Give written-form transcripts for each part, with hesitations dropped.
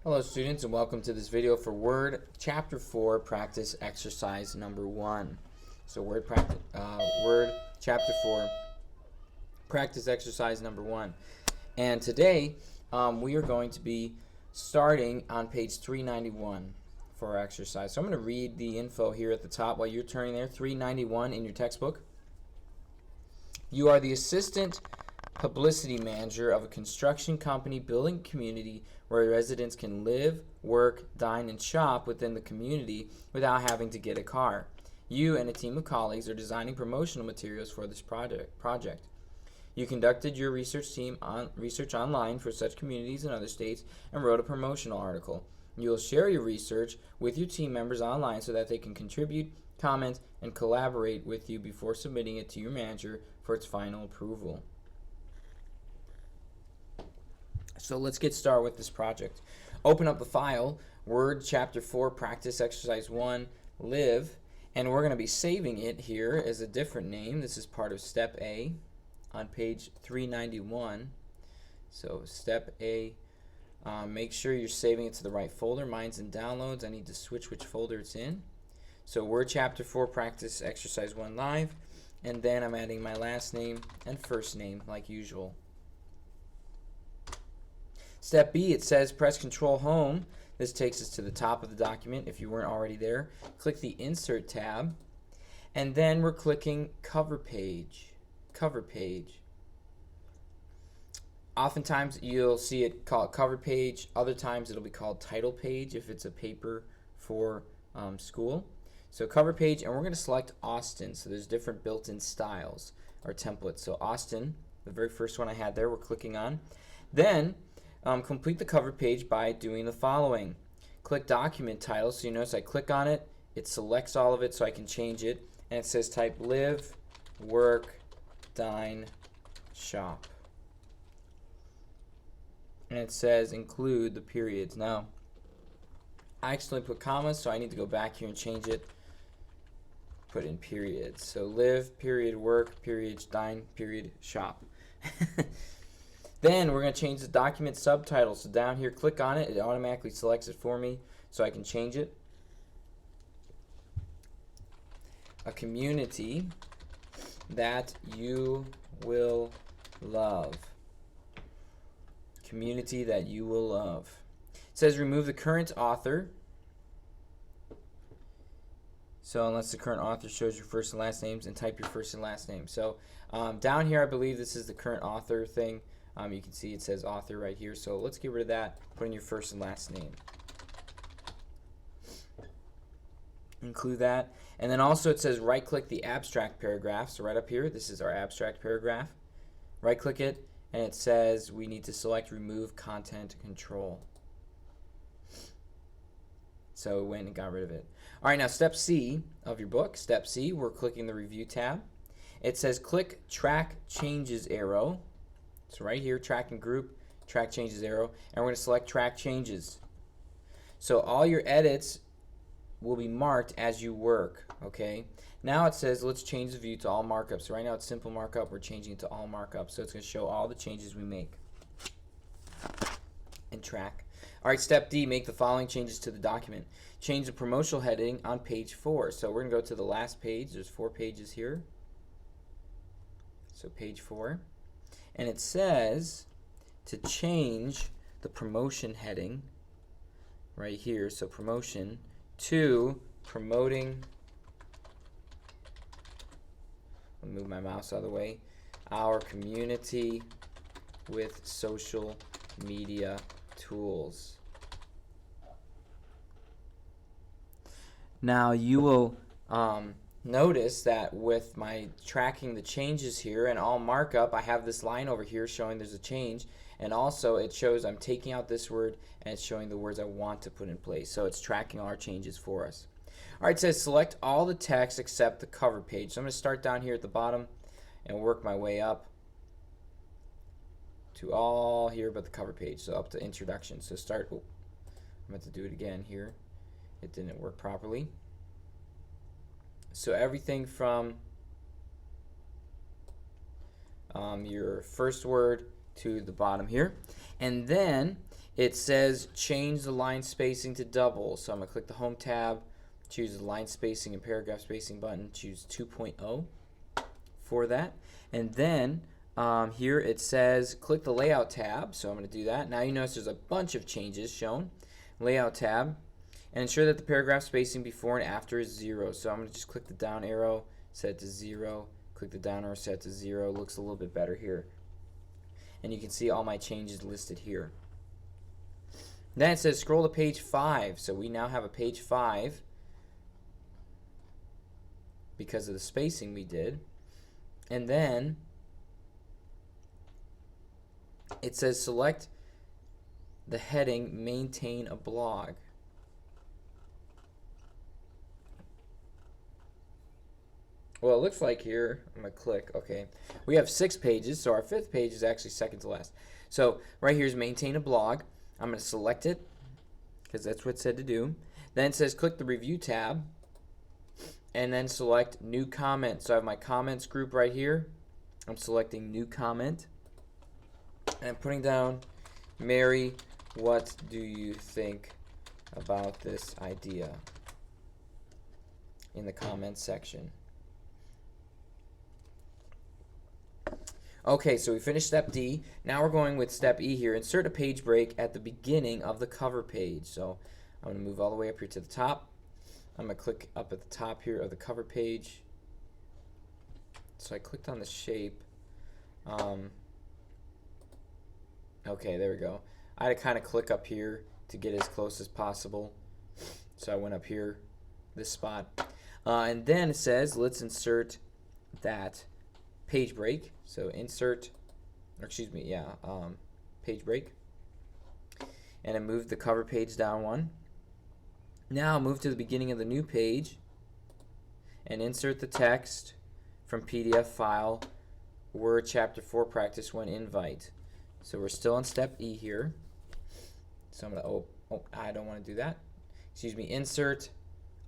Hello students, and welcome to this video for Word Chapter 4 Practice Exercise Number 1. So Word Chapter 4 Practice Exercise Number 1. And today we are going to be starting on page 391 for our exercise. So I'm going to read the info here at the top while you're turning there. 391 in your textbook. You are the assistant publicity manager of a construction company building a community where residents can live, work, dine, and shop within the community without having to get a car. You and a team of colleagues are designing promotional materials for this project. You conducted your research online for such communities in other states and wrote a promotional article. You will share your research with your team members online so that they can contribute, comment, and collaborate with you before submitting it to your manager for its final approval. So let's get started with this project. Open up the file, Word Chapter 4 Practice Exercise 1, Live, and we're going to be saving it here as a different name. This is part of Step A on page 391. So Step A, make sure you're saving it to the right folder. Mine's in Downloads. I need to switch which folder it's in. So Word Chapter 4 Practice Exercise 1 Live, and then I'm adding my last name and first name like usual. Step B, it says press Control Home. This takes us to the top of the document if you weren't already there. Click the Insert tab, and then we're clicking Cover Page. Cover Page. Oftentimes you'll see it called Cover Page. Other times it'll be called Title Page if it's a paper for school. So Cover Page, and we're going to select Austin. So there's different built-in styles or templates. So Austin, the very first one I had there, we're clicking on. Then complete the cover page by doing the following. Click Document Title. So you notice I click on it, it selects all of it so I can change it, and it says type live, work, dine, shop. And it says include the periods. Now, I accidentally put commas, so I need to go back here and change it. Put in periods. So live, period, work, period, dine, period, shop. Then we're going to change the document subtitle. So down here, click on it. It automatically selects it for me so I can change it. A community that you will love. Community that you will love. It says remove the current author. So unless the current author shows your first and last names, and type your first and last name. So down here, I believe this is the current author thing. You can see it says author right here. So let's get rid of that. Put in your first and last name. Include that. And then also it says right click the abstract paragraph. So right up here, this is our abstract paragraph. Right click it, and it says we need to select remove content control. So we went and got rid of it. All right, now step C of your book. Step C, we're clicking the review tab. It says click track changes arrow. So right here, track and group, track changes arrow, and we're going to select track changes. So all your edits will be marked as you work, okay? Now it says let's change the view to all markups. So right now it's simple markup, we're changing it to all markup. So it's going to show all the changes we make. And track. All right, step D, make the following changes to the document. Change the promotional heading on page 4. So we're going to go to the last page. There's 4 pages here. So page 4. And it says to change the promotion heading right here, so promotion, to promoting, I'll move my mouse out of the way, our community with social media tools. Now you will notice that with my tracking the changes here and all markup, I have this line over here showing there's a change, and also it shows I'm taking out this word and it's showing the words I want to put in place. So it's tracking our changes for us. All right, it says select all the text except the cover page. So I'm going to start down here at the bottom and work my way up to all here but the cover page, so up to introduction. So start, I'm going to do it again here. It didn't work properly. So everything from your first word to the bottom here. And then it says change the line spacing to double. So I'm going to click the Home tab, choose the line spacing and paragraph spacing button, choose 2.0 for that. And then here it says click the Layout tab. So I'm going to do that. Now you notice there's a bunch of changes shown. Layout tab. And ensure that the paragraph spacing before and after is 0. So I'm going to just click the down arrow, set it to 0. Click the down arrow, set it to 0. Looks a little bit better here. And you can see all my changes listed here. Then it says scroll to page 5. So we now have a page 5 because of the spacing we did. And then it says select the heading maintain a blog. Well, it looks like here, I'm going to click, okay. We have 6 pages, so our 5th page is actually second to last. So right here is maintain a blog. I'm going to select it because that's what it said to do. Then it says click the review tab and then select new comment. So I have my comments group right here. I'm selecting new comment and I'm putting down, Mary, what do you think about this idea in the comments section. Okay, so we finished step D. Now we're going with step E here. Insert a page break at the beginning of the cover page. So I'm going to move all the way up here to the top. I'm going to click up at the top here of the cover page. So I clicked on the shape. Okay, there we go. I had to kind of click up here to get as close as possible. So I went up here, this spot. And then it says, let's insert that page break. So insert, or excuse me, yeah, page break. And I moved the cover page down one. Now move to the beginning of the new page and insert the text from PDF file Word Chapter 4 Practice 1 Invite. So we're still on step E here. So I'm going to, I don't want to do that. Excuse me, insert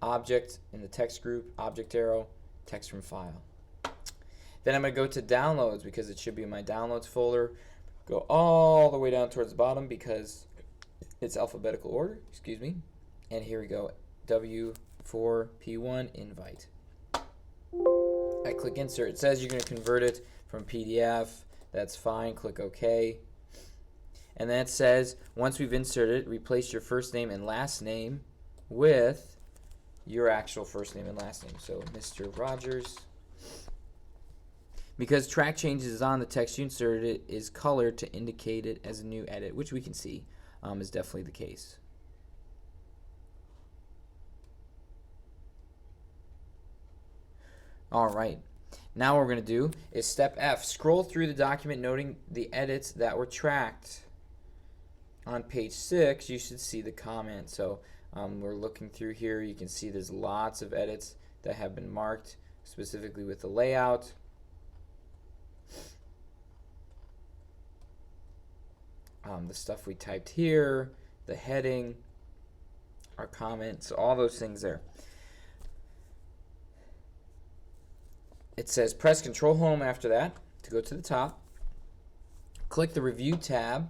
object in the text group, object arrow, text from file. Then I'm going to go to downloads because it should be in my downloads folder. Go all the way down towards the bottom because it's alphabetical order, excuse me. And here we go, W4P1 invite. I click insert. It says you're going to convert it from PDF. That's fine. Click OK. And then it says once we've inserted it, replace your first name and last name with your actual first name and last name. So Mr. Rogers. Because track changes is on, the text you inserted it is colored to indicate it as a new edit, which we can see is definitely the case. Alright, now what we're going to do is step F. Scroll through the document noting the edits that were tracked. On page 6, you should see the comment. So we're looking through here. You can see there's lots of edits that have been marked, specifically with the layout. The stuff we typed here, the heading, our comments, all those things there. It says press Control Home after that to go to the top. Click the Review tab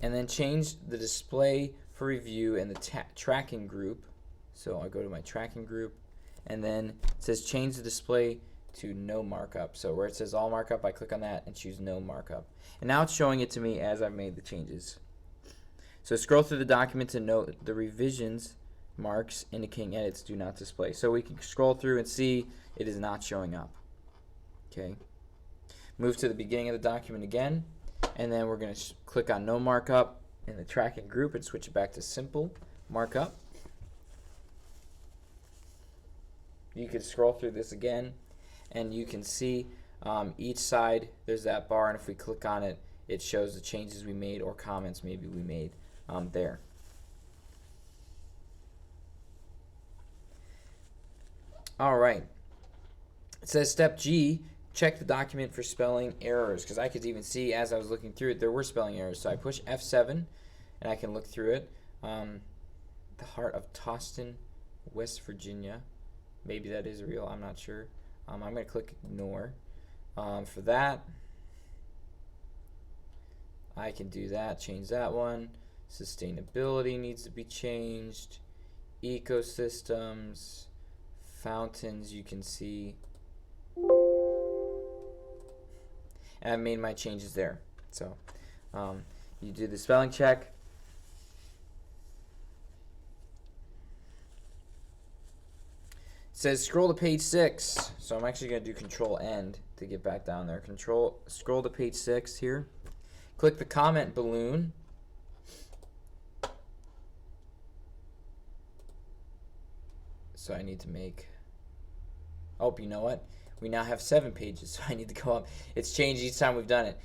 and then change the display for review in the tracking group. So I go to my tracking group and then it says change the display to no markup. So where it says all markup, I click on that and choose no markup. And now it's showing it to me as I've made the changes. So scroll through the document to note the revisions marks indicating edits do not display. So we can scroll through and see it is not showing up. Okay. Move to the beginning of the document again, and then we're going to click on no markup in the tracking group and switch it back to simple markup. You can scroll through this again and you can see each side there's that bar, and if we click on it, it shows the changes we made or comments maybe we made there. Alright, it says step G, check the document for spelling errors, because I could even see as I was looking through it there were spelling errors. So I push F7 and I can look through it. The heart of Toston, West Virginia. Maybe that is real, I'm not sure. I'm going to click ignore. For that, I can do that, change that one. Sustainability needs to be changed. Ecosystems, fountains, you can see. And I've made my changes there. So you do the spelling check. It says scroll to page 6. So I'm actually going to do Control End to get back down there. Scroll to page 6 here. Click the comment balloon. So I need to make, oh, you know what? We now have 7 pages, so I need to go up. It's changed each time we've done it.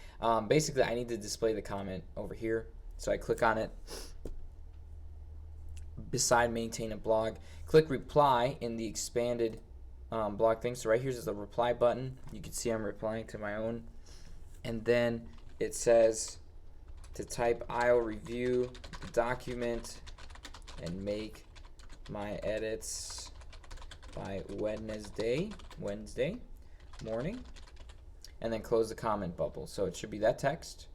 Basically, I need to display the comment over here. So I click on it. Beside maintain a blog, click reply in the expanded blog thing. So right here's the reply button. You can see I'm replying to my own. And then it says to type I'll review the document and make my edits by Wednesday morning, and then close the comment bubble. So it should be that text.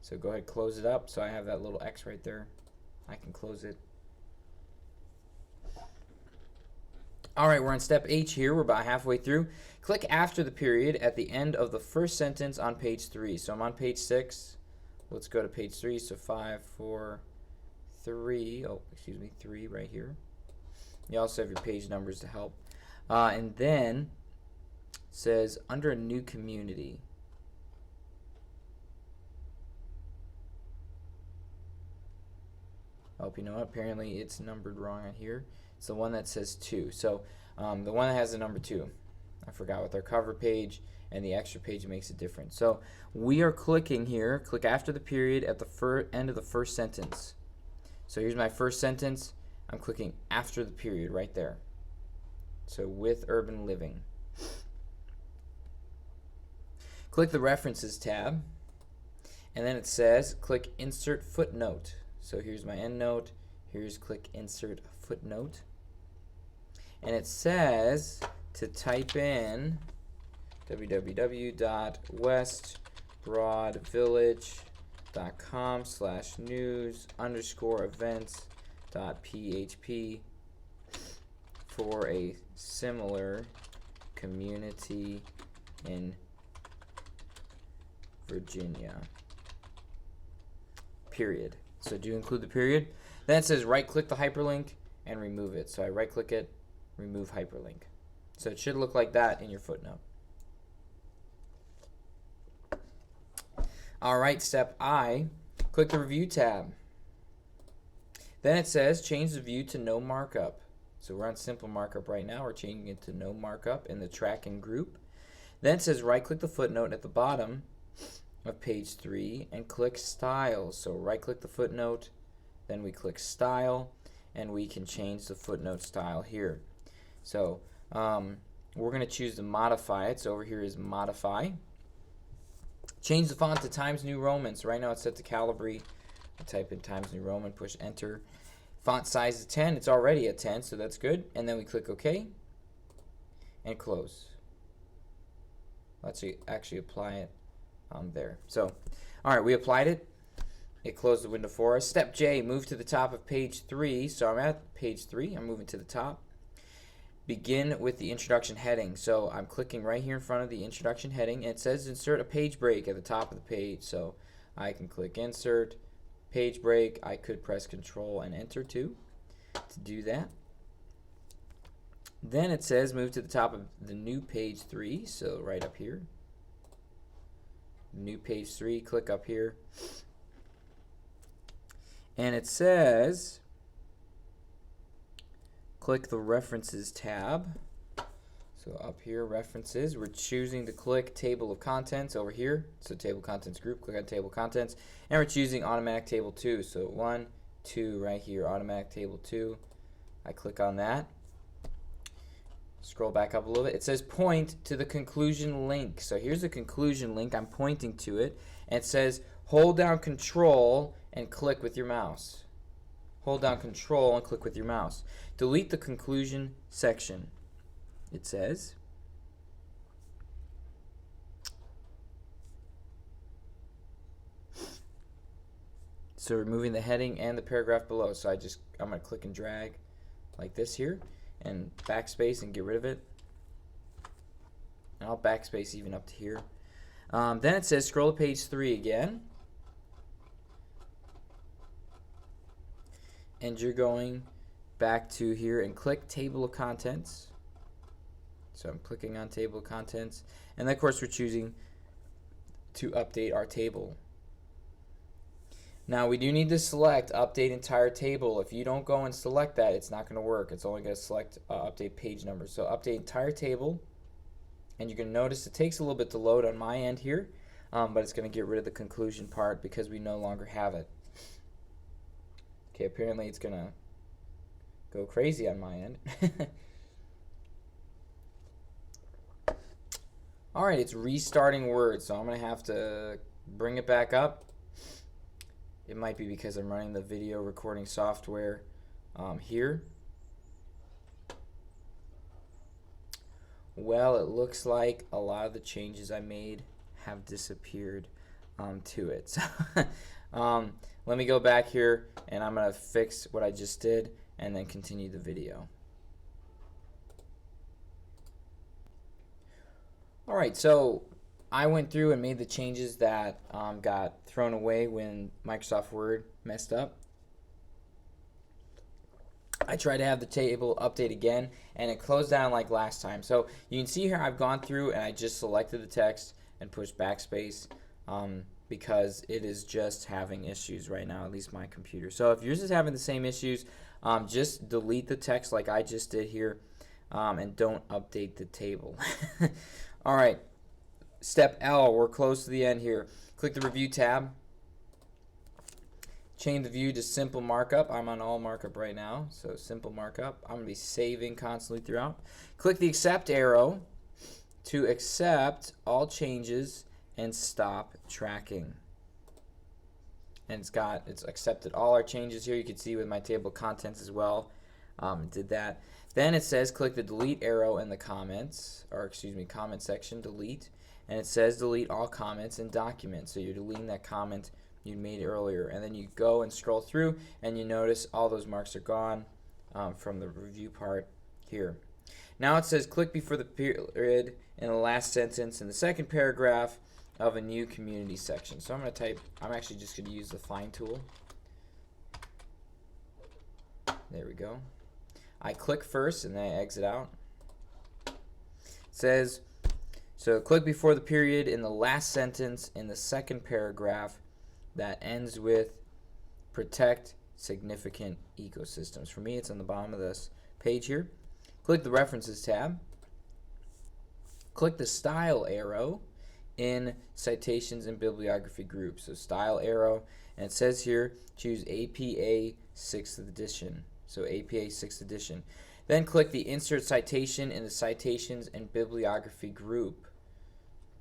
So go ahead, close it up. So I have that little X right there. I can close it. All right, we're on step H here. We're about halfway through. Click after the period at the end of the first sentence on page 3. So I'm on page 6. Let's go to page 3. So 5, 4, 3. Oh, excuse me, 3 right here. You also have your page numbers to help. And then it says under a new community. Oh, you know what? Apparently it's numbered wrong on here. It's the one that says 2. So the one that has the number 2. I forgot with our cover page and the extra page makes it different. So we are clicking here. Click after the period at the end of the first sentence. So here's my first sentence. I'm clicking after the period right there. So with urban living. Click the references tab. And then it says click insert footnote. So here's my endnote. Here's click insert footnote. And it says to type in www.westbroadvillage.com/news_events.php for a similar community in Virginia. Period. So do include the period. Then it says right click the hyperlink and remove it. So I right click it, remove hyperlink. So it should look like that in your footnote. Alright, step I, click the review tab. Then it says change the view to no markup. So we're on simple markup right now. We're changing it to no markup in the track and group. Then it says right click the footnote at the bottom of page 3 and click style. So right click the footnote, then we click style, and we can change the footnote style here. So we're going to choose to modify it. So over here is modify. Change the font to Times New Roman. So right now it's set to Calibri. I type in Times New Roman, push enter. Font size is 10. It's already at 10, so that's good. And then we click OK and close. Let's actually apply it there. So, all right, we applied it. It closed the window for us. Step J, move to the top of page 3. So I'm at page 3. I'm moving to the top. Begin with the introduction heading. So I'm clicking right here in front of the introduction heading. And it says insert a page break at the top of the page. So I can click insert, page break. I could press Control and Enter too to do that. Then it says move to the top of the new page 3. So right up here. New page 3, click up here. And it says click the references tab. So up here, references, we're choosing to click table of contents over here. So table contents group, click on table contents. And we're choosing automatic table 2. So 1, 2 right here, automatic table 2. I click on that. Scroll back up a little bit. It says point to the conclusion link. So here's the conclusion link. I'm pointing to it. And it says hold down Control and click with your mouse. Hold down Control and click with your mouse. Delete the conclusion section. It says So removing the heading and the paragraph below. So I'm going to click and drag like this here and backspace and get rid of it. And I'll backspace even up to here. Then it says scroll to page 3 again. And you're going back to here and click table of contents. So I'm clicking on table of contents. And then of course we're choosing to update our table. Now we do need to select update entire table. If you don't go and select that, it's not going to work. It's only going to select update page number. So update entire table, and you're going to notice it takes a little bit to load on my end here, but it's going to get rid of the conclusion part because we no longer have it. Okay, apparently it's going to go crazy on my end. Alright, it's restarting Word, so I'm going to have to bring it back up. It might be because I'm running the video recording software here. Well, it looks like a lot of the changes I made have disappeared to it. So, let me go back here and I'm going to fix what I just did and then continue the video. Alright, so I went through and made the changes that got thrown away when Microsoft Word messed up. I tried to have the table update again and it closed down like last time. So you can see here I've gone through and I just selected the text and pushed backspace because it is just having issues right now, at least my computer. So if yours is having the same issues, just delete the text like I just did here and don't update the table. Alright. Step L, we're close to the end here. Click the Review tab. Change the view to Simple Markup. I'm on all markup right now, so Simple Markup. I'm going to be saving constantly throughout. Click the Accept arrow to accept all changes and stop tracking. And it's accepted all our changes here. You can see with my table of contents as well. Did that. Then it says click the Delete arrow in the comments, or excuse me, comment section, delete. And it says delete all comments and documents. So you're deleting that comment you made earlier. And then you go and scroll through and you notice all those marks are gone from the review part here. Now it says click before the period in the last sentence in the second paragraph of a new community section. So I'm actually just going to use the find tool. There we go. I click first and then I exit out. It says, so click before the period in the last sentence in the second paragraph that ends with protect significant ecosystems. For me, it's on the bottom of this page here. Click the References tab. Click the Style arrow in Citations and Bibliography group. So Style arrow, and it says here choose APA 6th edition. So APA 6th edition. Then click the Insert Citation in the Citations and Bibliography group.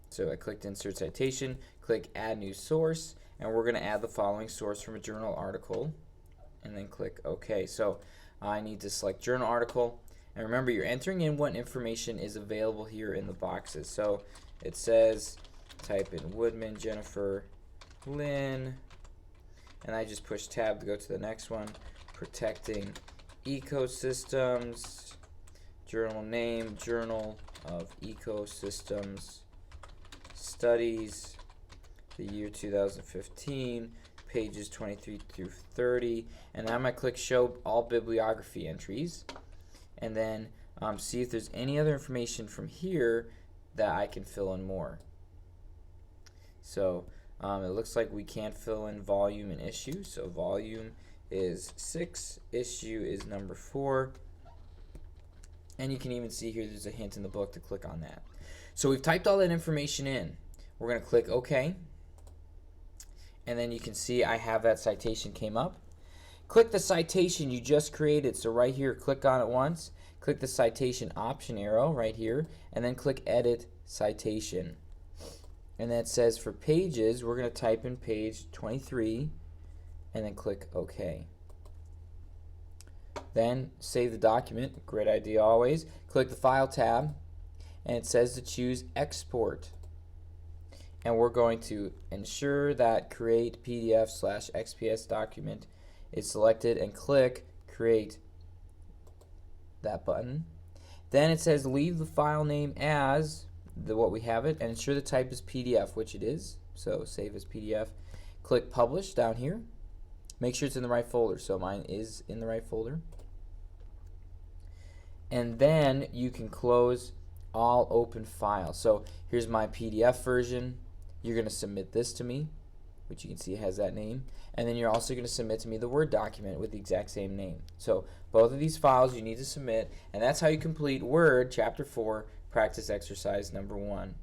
So I clicked Insert Citation, click Add New Source, and we're going to add the following source from a journal article, and then click OK. So I need to select Journal Article, and remember you're entering in what information is available here in the boxes. So it says type in Woodman, Jennifer, Lynn, and I just push tab to go to the next one. Protecting Ecosystems, journal name, Journal of Ecosystems Studies, the year 2015, pages 23 through 30, and I'm going to click Show All Bibliography Entries, and then see if there's any other information from here that I can fill in more. So it looks like we can't fill in volume and issue, so volume is 6, issue is number 4, and you can even see here there's a hint in the book to click on that. So we've typed all that information in. We're going to click OK, and then you can see I have that citation came up. Click the citation you just created, so right here click on it once, click the citation option arrow right here, and then click Edit Citation. And that says for pages we're going to type in page 23 and then click OK. Then save the document, great idea always. Click the File tab, and it says to choose Export. and we're going to ensure that create PDF/XPS document is selected and click create that button. Then it says leave the file name as what we have it and ensure the type is PDF, which it is. So save as PDF. Click publish down here. Make sure it's in the right folder. So mine is in the right folder. And then you can close all open files. So here's my PDF version. You're going to submit this to me, which you can see has that name. And then you're also going to submit to me the Word document with the exact same name. So both of these files you need to submit, and that's how you complete Word Chapter 4 Practice Exercise number 1.